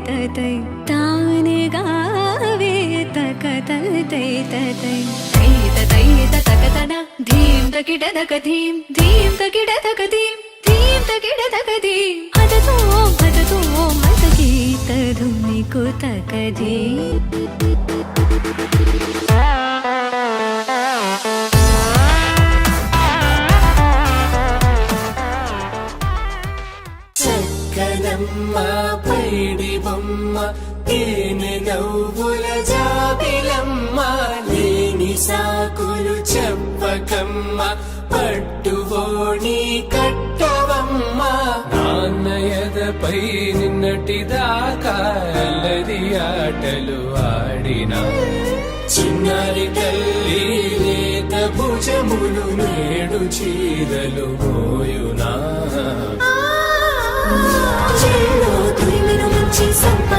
తై తానే గావే తక తై తై తై తకతన ధీం తకిడదక ధీం ధీం తకిడదక ధీం ధీం తకిడదక ధీం హతతో హతతో మతగీత ధునికు తక ధీం పైడి బొమ్మ తేనె నవ్వుల జాబిలమ్మ లేని సాకులు చెప్పకమ్మ పట్టువోణి కట్టవమ్మ నాన్నయదపై నిన్నటిదాకా అల్లరి ఆటలు ఆడినా చిన్నారి తల్లి లేత భుజములు నేడు చీరలు మోయునా మంచి సంప